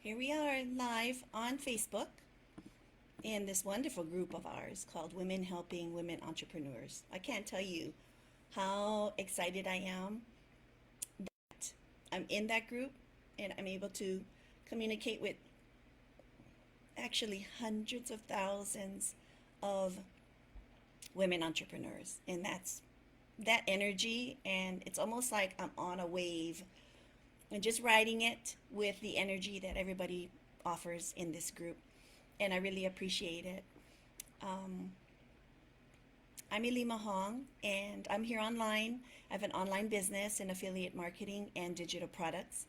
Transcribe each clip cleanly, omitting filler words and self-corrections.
Here we are live on Facebook in this wonderful group of ours called Women Helping Women Entrepreneurs. I can't tell you how excited I am that I'm in that group and I'm able to communicate with actually hundreds of thousands of women entrepreneurs. And that's that energy, and it's almost like I'm on a wave and just riding it with the energy that everybody offers in this group. And I really appreciate it. Um, I'm Ilima Hong, and I'm here online. I have an online business in affiliate marketing and digital products,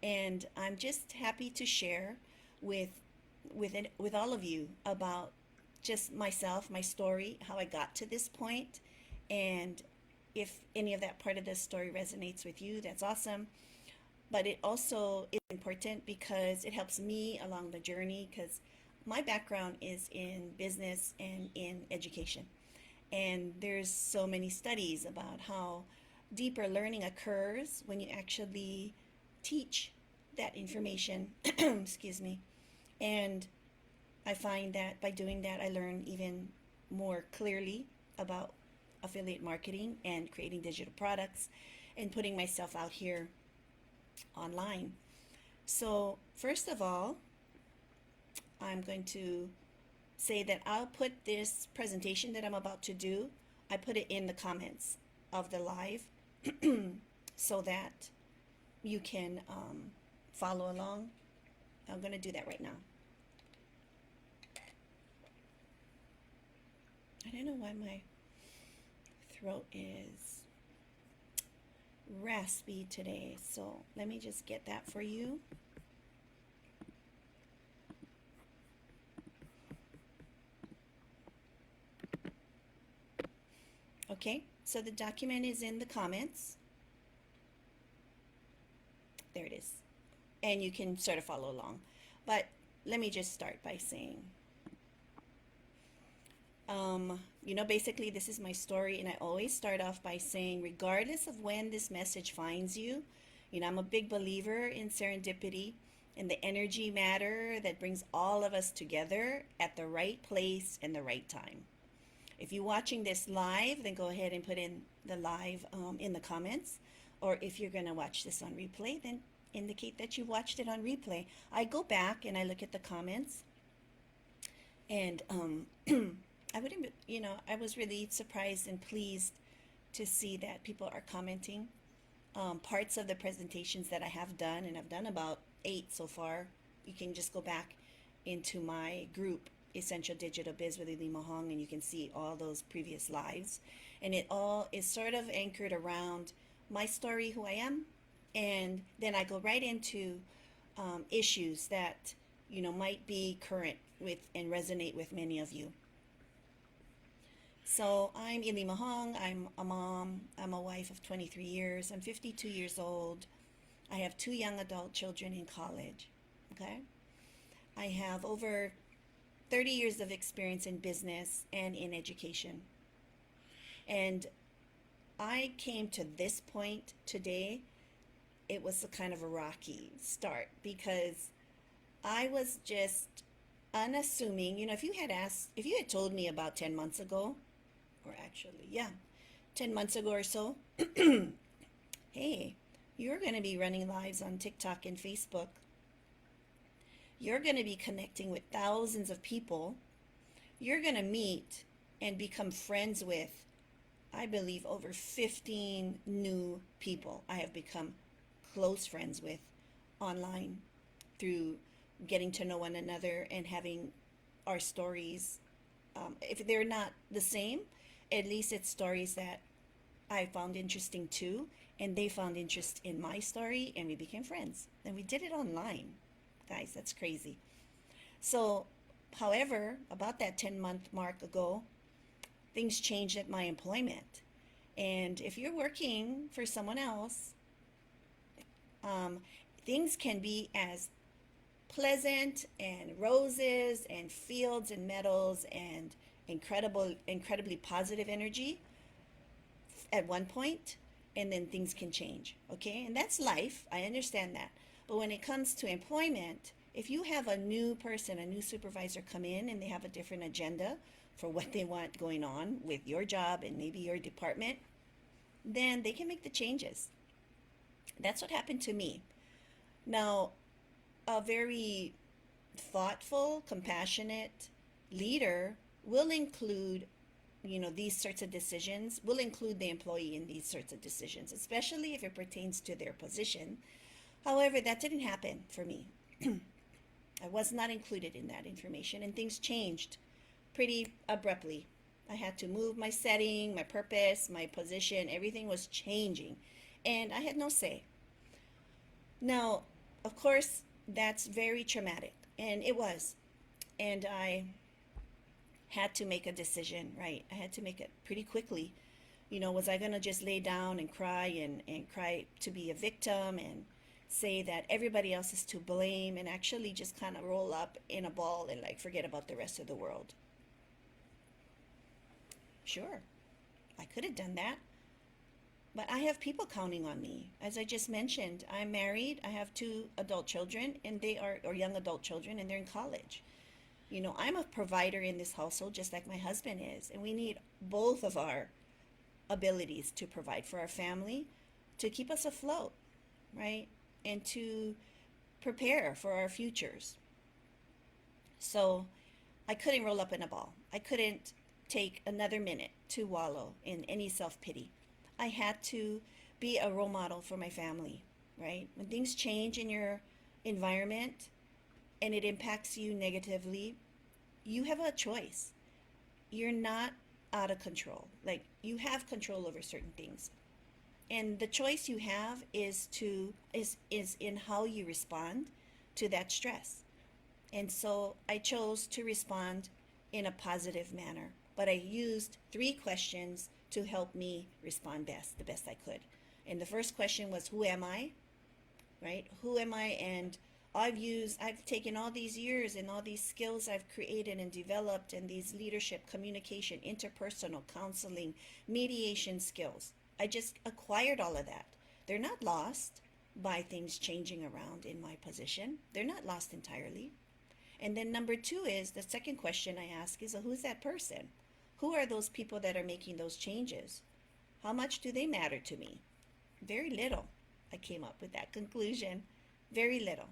and I'm just happy to share with with all of you about just myself, my story, how I got to this point, and if any of that part of this story resonates with you, that's awesome. But it also is important because it helps me along the journey because my background is in business and in education. And there's so many studies about how deeper learning occurs when you actually teach that information, excuse me. And I find that by doing that, I learn even more clearly about affiliate marketing and creating digital products and putting myself out here online. So, first of all, I'm going to say that I'll put this presentation that I'm about to do, I put it in the comments of the live so that you can follow along. I'm going to do that right now. I don't know why my throat is raspy today, so let me just get that for you. Okay, so the document is in the comments. There it is. And you can sort of follow along. But let me just start by saying, basically this is my story, and I always start off by saying, regardless of when this message finds you, I'm a big believer in serendipity and the energy matter that brings all of us together at the right place and the right time. If you're watching this live, then go ahead and put in the live in the comments. Or if you're going to watch this on replay, then indicate that you watched it on replay. I go back and I look at the comments, and I wouldn't, I was really surprised and pleased to see that people are commenting parts of the presentations that I have done, and I've done about 8 so far. You can just go back into my group, Essential Digital Biz with Ilima Hong, and you can see all those previous lives. And it all is sort of anchored around my story, who I am, and then I go right into issues that might be current with and resonate with many of you. So I'm Ilima Hong. I'm a mom. I'm a wife of 23 years. I'm 52 years old. I have 2 young adult children in college. Okay. I have over 30 years of experience in business and in education. And I came to this point today. It was a kind of a rocky start because I was just unassuming. If you had told me about 10 months ago, or actually, yeah, 10 months ago or so, hey, you're going to be running lives on TikTok and Facebook. You're going to be connecting with thousands of people. You're going to meet and become friends with, I believe, over 15 new people I have become close friends with online through getting to know one another and having our stories. If they're not the same, at least it's stories that I found interesting too, and they found interest in my story, and we became friends. And we did it online. Guys, that's crazy. So, however, about that 10-month mark ago, things changed at my employment. And if you're working for someone else, um, things can be as pleasant and roses and fields and meadows and incredibly positive energy at one point, and then things can change. Okay, and that's life. I understand that. But when it comes to employment, if you have a new person, a new supervisor come in and they have a different agenda for what they want going on with your job and maybe your department, then they can make the changes. That's what happened to me. Now, a very thoughtful, compassionate leader will include, these sorts of decisions, will include the employee in these sorts of decisions, especially if it pertains to their position. However, that didn't happen for me. I was not included in that information, and things changed pretty abruptly. I had to move my setting, my purpose, my position, everything was changing, and I had no say. Now, of course, that's very traumatic, and it was. And I had to make a decision, right? I had to make it pretty quickly. Was I going to just lay down and cry to be a victim and say that everybody else is to blame and actually just kind of roll up in a ball and like forget about the rest of the world? Sure, I could have done that. But I have people counting on me. As I just mentioned, I'm married. I have two adult children, and they are, or young adult children, and they're in college. I'm a provider in this household just like my husband is, and we need both of our abilities to provide for our family, to keep us afloat, right? And to prepare for our futures. So I couldn't roll up in a ball. I couldn't take another minute to wallow in any self pity. I had to be a role model for my family, right? When things change in your environment and it impacts you negatively, you have a choice. You're not out of control. Like, you have control over certain things. And the choice you have is in how you respond to that stress. And so I chose to respond in a positive manner. But I used 3 questions to help me respond the best I could. And the first question was, who am I? Right? Who am I? And I've taken all these years and all these skills I've created and developed, and these leadership, communication, interpersonal, counseling, mediation skills. I just acquired all of that. They're not lost by things changing around in my position. They're not lost entirely. And then number 2 is, the second question I ask is, who's that person? Who are those people that are making those changes? How much do they matter to me? Very little. I came up with that conclusion. Very little.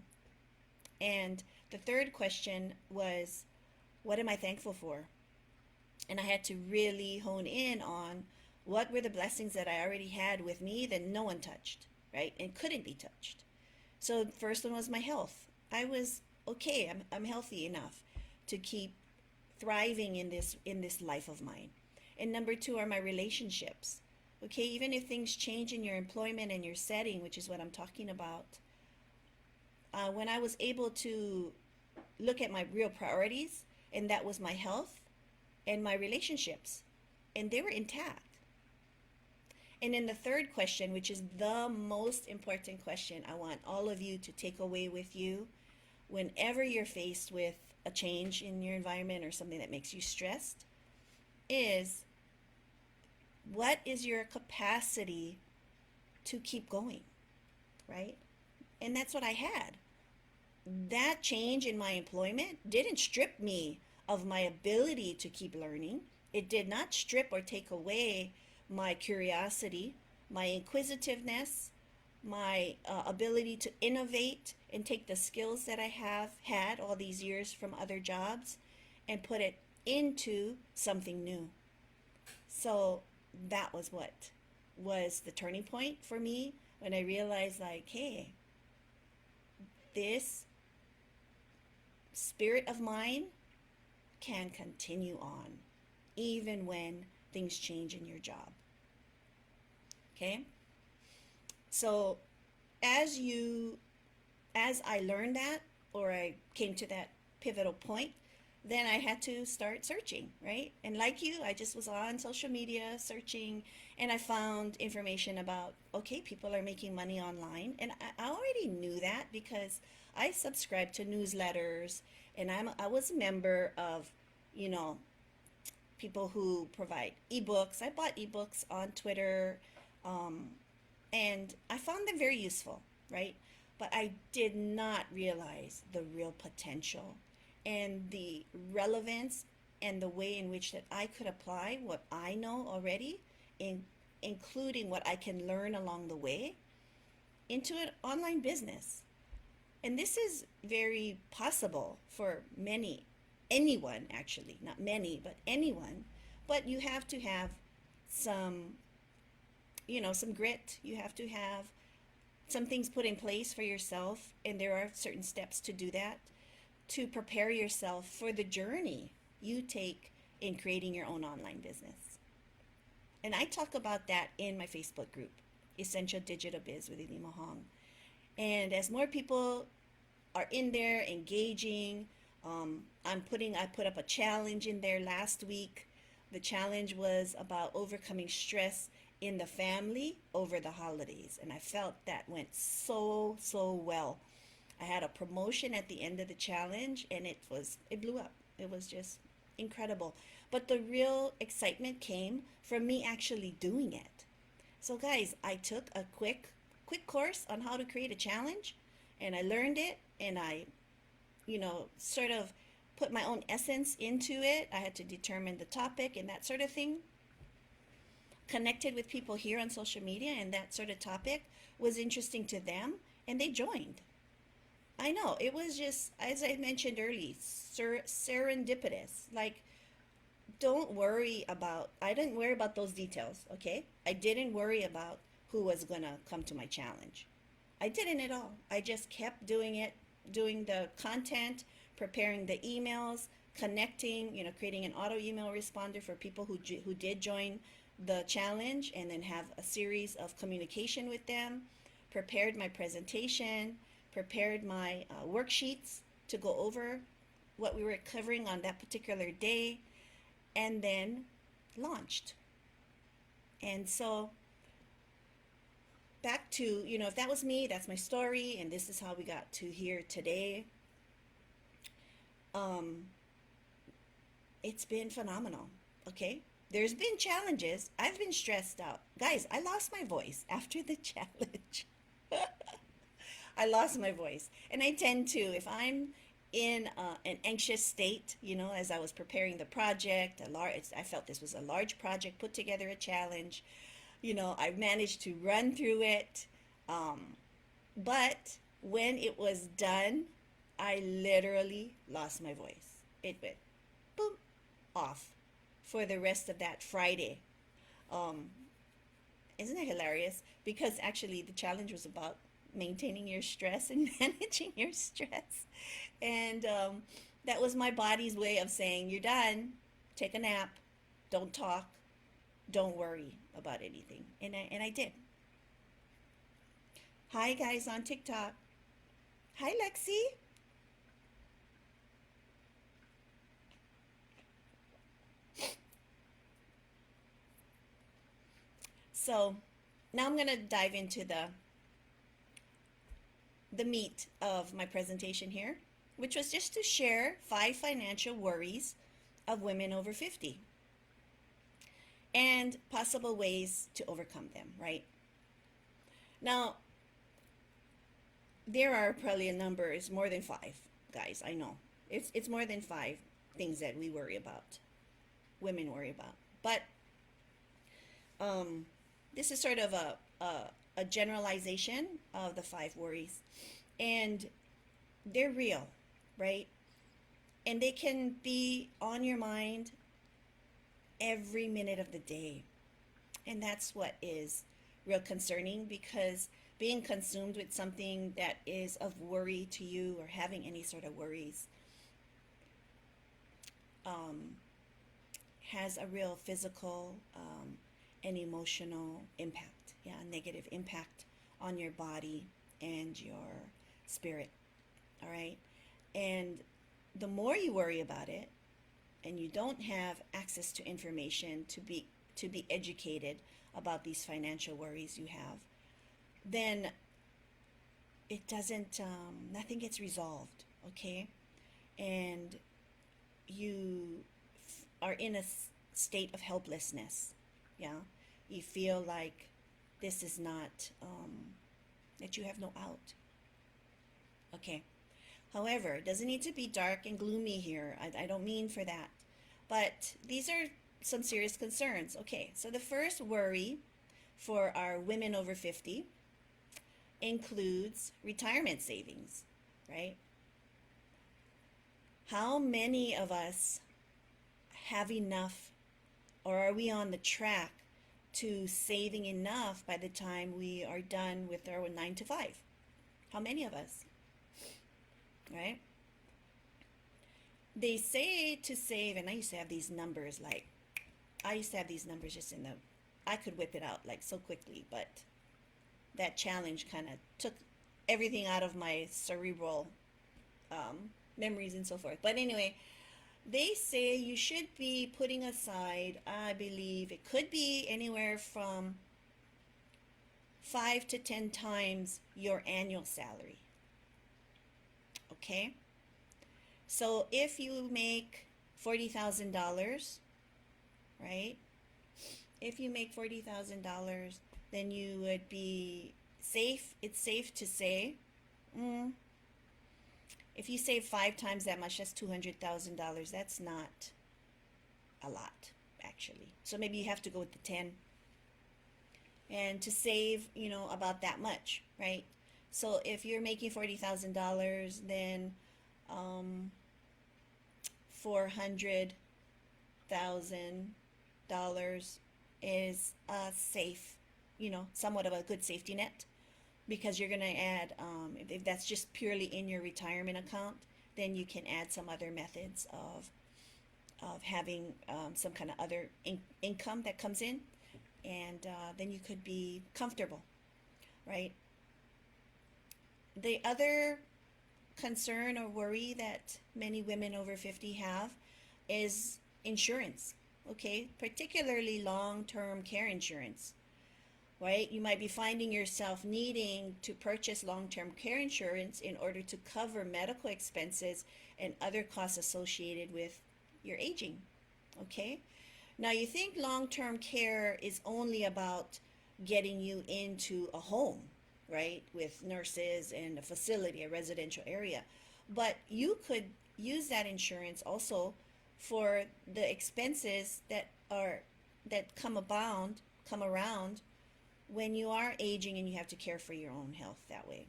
And the third question was, what am I thankful for? And I had to really hone in on what were the blessings that I already had with me that no one touched, right? And couldn't be touched. So the first one was my health. I was okay. I'm healthy enough to keep thriving in this life of mine. And number 2 are my relationships. Okay, even if things change in your employment and your setting, which is what I'm talking about, when I was able to look at my real priorities, and that was my health and my relationships, and they were intact. And then the third question, which is the most important question I want all of you to take away with you whenever you're faced with a change in your environment or something that makes you stressed, is, what is your capacity to keep going, right? And that's what I had. That change in my employment didn't strip me of my ability to keep learning. It did not strip or take away my curiosity, my inquisitiveness, my ability to innovate and take the skills that I have had all these years from other jobs and put it into something new. So that was what was the turning point for me, when I realized, like, hey, this spirit of mine can continue on even when things change in your job. Okay? So as I learned that, or I came to that pivotal point, then I had to start searching, right? And like you, I just was on social media searching, and I found information about, okay, people are making money online. And I already knew that because I subscribed to newsletters, and I was a member of, people who provide ebooks. I bought ebooks on Twitter, um, and I found them very useful, right? But I did not realize the real potential and the relevance and the way in which that I could apply what I know already, in including what I can learn along the way, into an online business. And this is very possible for anyone actually, not many, but anyone. But you have to have some, some grit. You have to have some things put in place for yourself, and there are certain steps to do that, to prepare yourself for the journey you take in creating your own online business. And I talk about that in my Facebook group, Essential Digital Biz with Ilima. And as more people are in there engaging, I put up a challenge in there last week. The challenge was about overcoming stress in the family over the holidays, and I felt that went so well. I had a promotion at the end of the challenge, and it blew up. It was just incredible. But the real excitement came from me actually doing it. So guys, I took a quick course on how to create a challenge, and I learned it, and I, sort of put my own essence into it. I had to determine the topic and that sort of thing. Connected with people here on social media, and that sort of topic was interesting to them, and they joined. I know, it was just, as I mentioned earlier, serendipitous. Like, I didn't worry about those details, okay? I didn't worry about who was gonna come to my challenge. I didn't at all. I just kept doing it, doing the content, preparing the emails, connecting, creating an auto email responder for people who did join the challenge, and then have a series of communication with them, prepared my presentation, prepared my worksheets to go over what we were covering on that particular day, and then launched. And so back to, if that was me, that's my story, and this is how we got to here today. Um, it's been phenomenal, okay? There's been challenges. I've been stressed out. Guys, I lost my voice after the challenge. I lost my voice. And I tend to, if I'm in an anxious state, as I was preparing the project, I felt this was a large project, put together a challenge. I managed to run through it. But when it was done, I literally lost my voice. It went boom, off for the rest of that Friday. Um, isn't that hilarious? Because actually the challenge was about maintaining your stress and managing your stress. And that was my body's way of saying, you're done, take a nap, don't talk, don't worry about anything. And I did. Hi guys on TikTok. Hi Lexi. So now I'm going to dive into the meat of my presentation here, which was just to share 5 financial worries of women over 50 and possible ways to overcome them, right? Now, there are probably a number, it's more than 5, guys, I know. It's more than 5 things that we worry about, women worry about. But this is sort of a generalization of the 5 worries. And they're real, right? And they can be on your mind every minute of the day. And that's what is real concerning, because being consumed with something that is of worry to you, or having any sort of worries, um, has a real physical and emotional impact. Yeah, a negative impact on your body and your spirit. All right? And the more you worry about it, and you don't have access to information to be educated about these financial worries you have, then it doesn't nothing gets resolved, okay? And you are in a state of helplessness. Yeah, you feel like this is not that you have no out. Okay. However, it doesn't need to be dark and gloomy here. I don't mean for that. But these are some serious concerns. Okay, so the first worry for our women over 50 includes retirement savings, right? How many of us have enough, or are we on the track to saving enough by the time we are done with our 9 to 5? How many of us, right? They say to save, and I used to have these numbers like, I used to have these numbers just in the, I could whip it out like so quickly, but that challenge kind of took everything out of my cerebral memories and so forth. But anyway, they say you should be putting aside, I believe it could be anywhere from 5 to 10 times your annual salary. Okay? So if you make $40,000, right? If you make $40,000, then you would be safe. It's safe to say, mm, if you save 5 times that much, that's $200,000. That's not a lot, actually. So maybe you have to go with the 10 and to save, about that much, right? So if you're making $40,000, then 400,000 is a safe, somewhat of a good safety net, because you're going to add, if that's just purely in your retirement account, then you can add some other methods of having some kind of other income that comes in, and then you could be comfortable, right? The other concern or worry that many women over 50 have is insurance, okay? Particularly long-term care insurance, right? You might be finding yourself needing to purchase long-term care insurance in order to cover medical expenses and other costs associated with your aging, okay? Now, you think long-term care is only about getting you into a home, right, with nurses and a facility, a residential area. But you could use that insurance also for the expenses that come around when you are aging and you have to care for your own health that way.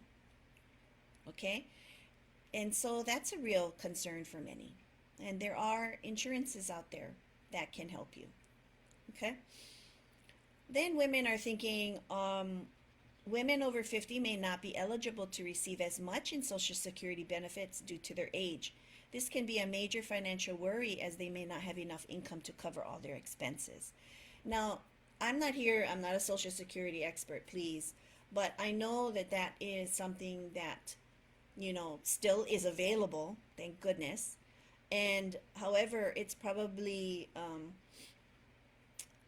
Okay? And so that's a real concern for many. And there are insurances out there that can help you. Okay? Then women are thinking, women over 50 may not be eligible to receive as much in Social Security benefits due to their age. This can be a major financial worry as they may not have enough income to cover all their expenses. Now, I'm not a Social Security expert, please, but I know that that is something that, still is available, thank goodness. And however, it's probably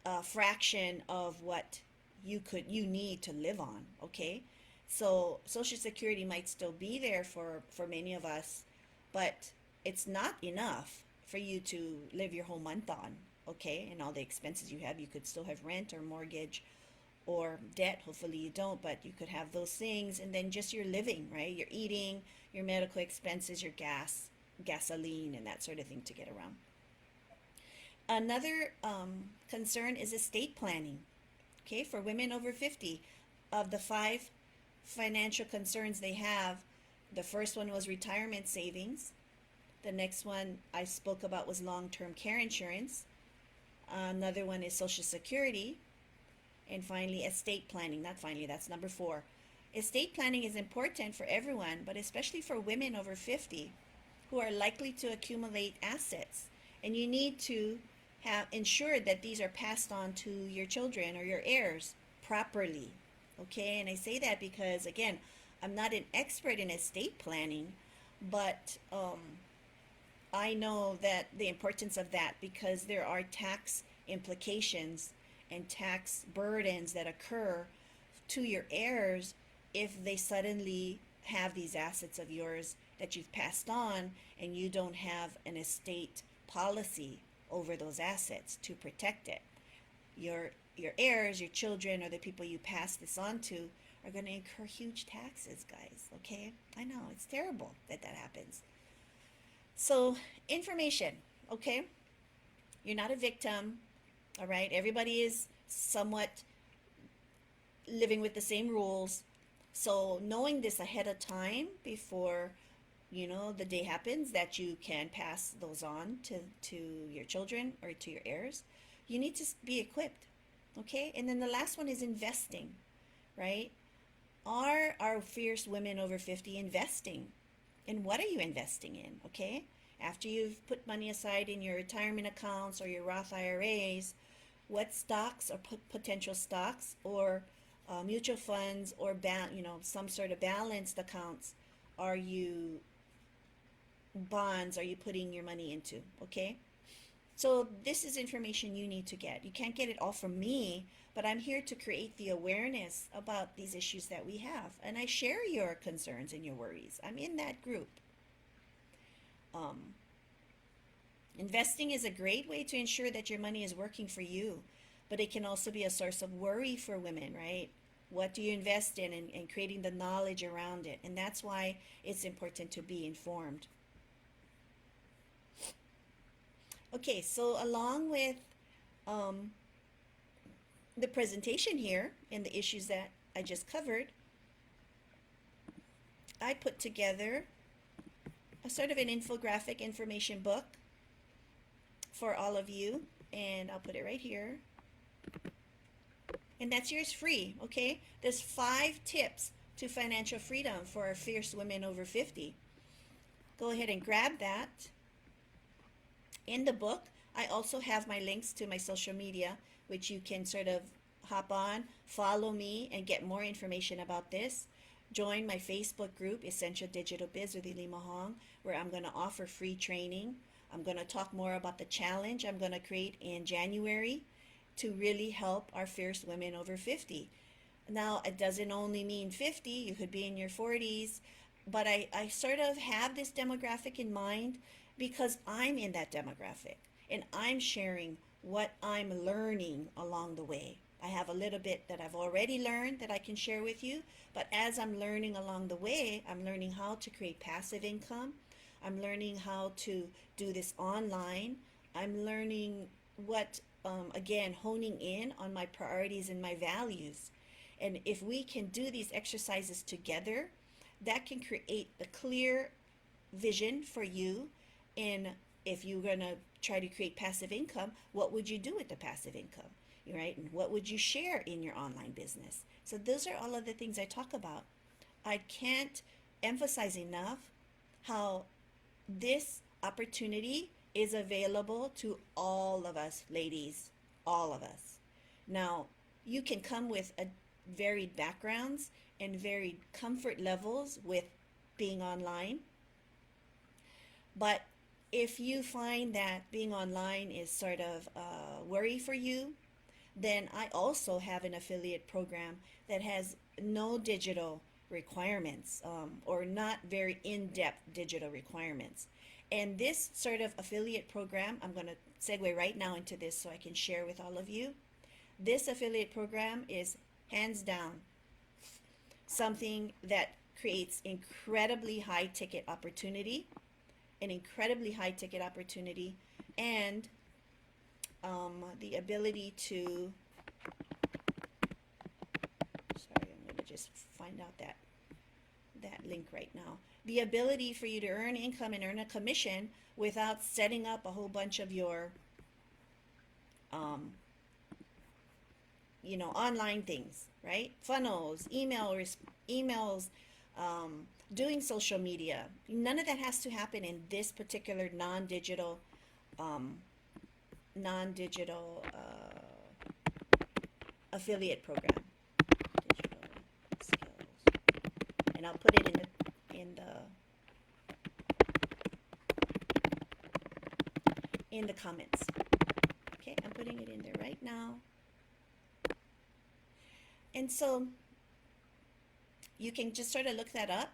a fraction of what you need to live on, okay? So Social Security might still be there for many of us, but it's not enough for you to live your whole month on, okay? And all the expenses you have, you could still have rent or mortgage or debt. Hopefully you don't, but you could have those things, and then just your living, right? Your eating, your medical expenses, your gasoline, and that sort of thing to get around. Another concern is estate planning. Okay, for women over 50, of the 5 financial concerns they have, the first one was retirement savings. The next one I spoke about was long-term care insurance. Another one is Social Security. And finally, estate planning. Not finally, that's number 4. Estate planning is important for everyone, but especially for women over 50 who are likely to accumulate assets. And you need to have ensured that these are passed on to your children or your heirs properly. Okay, and I say that because, again, I'm not an expert in estate planning, but I know that the importance of that, because there are tax implications and tax burdens that occur to your heirs if they suddenly have these assets of yours that you've passed on and you don't have an estate policy over those assets to protect it. Your heirs, your children, or the people you pass this on to are going to incur huge taxes, guys. Okay? I know, it's terrible that that happens. So, information, okay? You're not a victim, all right? Everybody is somewhat living with the same rules. So, knowing this ahead of time before the day happens that you can pass those on to your children or to your heirs, you need to be equipped, okay? And then the last one is investing, right? Are our fierce women over 50 investing? And what are you investing in, okay? After you've put money aside in your retirement accounts or your Roth IRAs, what stocks or potential stocks or mutual funds or some sort of balanced accounts are you bonds are you putting your money into, okay? So this is information you need to get. You can't get it all from me, but I'm here to create the awareness about these issues that we have. And I share your concerns and your worries. I'm in that group. Um, Investing is a great way to ensure that your money is working for you, but it can also be a source of worry for women, right? What do you invest in, and creating the knowledge around it. And that's why it's important to be informed. Okay, so along with um, the presentation here and the issues that I just covered, I put together a sort of an infographic information book for all of you, and I'll put it right here. And that's yours free, okay? There's 5 tips to financial freedom for our fierce women over 50. Go ahead and grab that. In the book, I also have my links to my social media, which you can sort of hop on, follow me, and get more information about this. Join my Facebook group, Essential Digital Biz with Ilima Hong, where I'm going to offer free training. I'm going to talk more about the challenge I'm going to create in January to really help our fierce women over 50. Now, it doesn't only mean 50, you could be in your 40s, but I sort of have this demographic in mind because I'm in that demographic and I'm sharing what I'm learning along the way. I have a little bit that I've already learned that I can share with you, but as I'm learning along the way, I'm learning how to create passive income. I'm learning how to do this online. I'm learning again, honing in on my priorities and my values. And if we can do these exercises together, that can create a clear vision for you. And if you're going to try to create passive income, what would you do with the passive income? Right? And what would you share in your online business? So those are all of the things I talk about. I can't emphasize enough how this opportunity is available to all of us, ladies, all of us. Now, you can come with varied backgrounds and varied comfort levels with being online. But if you find that being online is sort of a worry for you, then I also have an affiliate program that has no digital requirements or not very in-depth digital requirements. And this sort of affiliate program, I'm going to segue right now into this so I can share with all of you. This affiliate program is hands down something that creates incredibly high ticket opportunity, and the ability to, sorry, I'm going to just find out that link right now. The ability for you to earn income and earn a commission without setting up a whole bunch of your online things, right? Funnels, emails, doing social media. None of that has to happen in this particular non-digital affiliate program. Digital skills, and I'll put it in the comments. Okay, I'm putting it in there right now. And so you can just sort of look that up.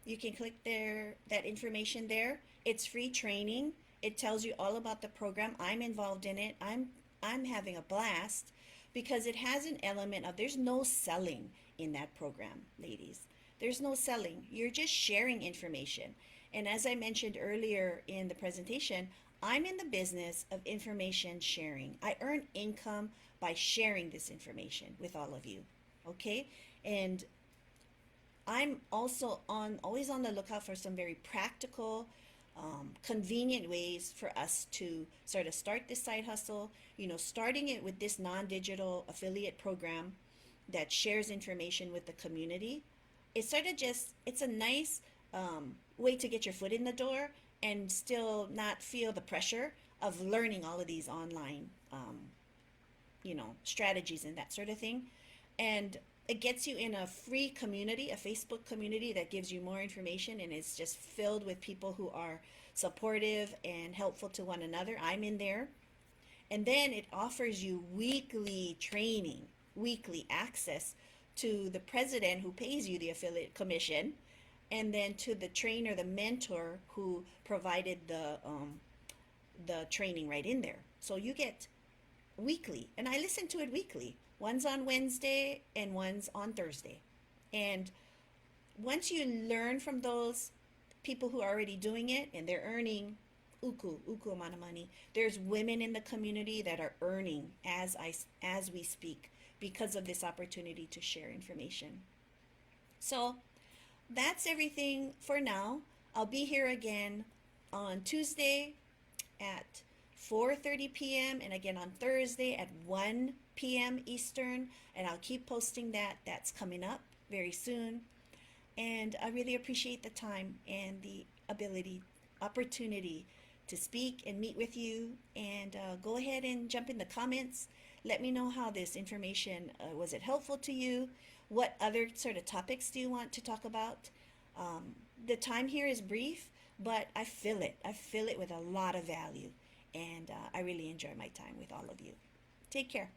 You can click that information there. It's free training. It tells you all about the program. I'm involved in it. I'm having a blast because it has an element of there's no selling in that program, ladies. There's no selling. You're just sharing information. And as I mentioned earlier in the presentation, I'm in the business of information sharing. I earn income by sharing this information with all of you. Okay? And I'm also always on the lookout for some very practical, convenient ways for us to sort of start this side hustle. Starting it with this non-digital affiliate program that shares information with the community. It's sort of it's a nice way to get your foot in the door and still not feel the pressure of learning all of these online, strategies and that sort of thing. And it gets you in a free community, a Facebook community that gives you more information, and it's just filled with people who are supportive and helpful to one another. I'm in there. And then it offers you weekly training, weekly access to the president who pays you the affiliate commission, and then to the trainer, the mentor who provided the training right in there. So you get weekly, and I listen to it weekly. One's on Wednesday and one's on Thursday. And once you learn from those people who are already doing it and they're earning uku amount of money, there's women in the community that are earning as we speak because of this opportunity to share information. So that's everything for now. I'll be here again on Tuesday at 4:30 p.m. and again on Thursday at 1 p.m. Eastern, and I'll keep posting that. That's coming up very soon. And I really appreciate the time and the opportunity to speak and meet with you. And go ahead and jump in the comments. Let me know how this information, was it helpful to you? What other sort of topics do you want to talk about? The time here is brief, but I feel it. I feel it with a lot of value. And I really enjoy my time with all of you. Take care.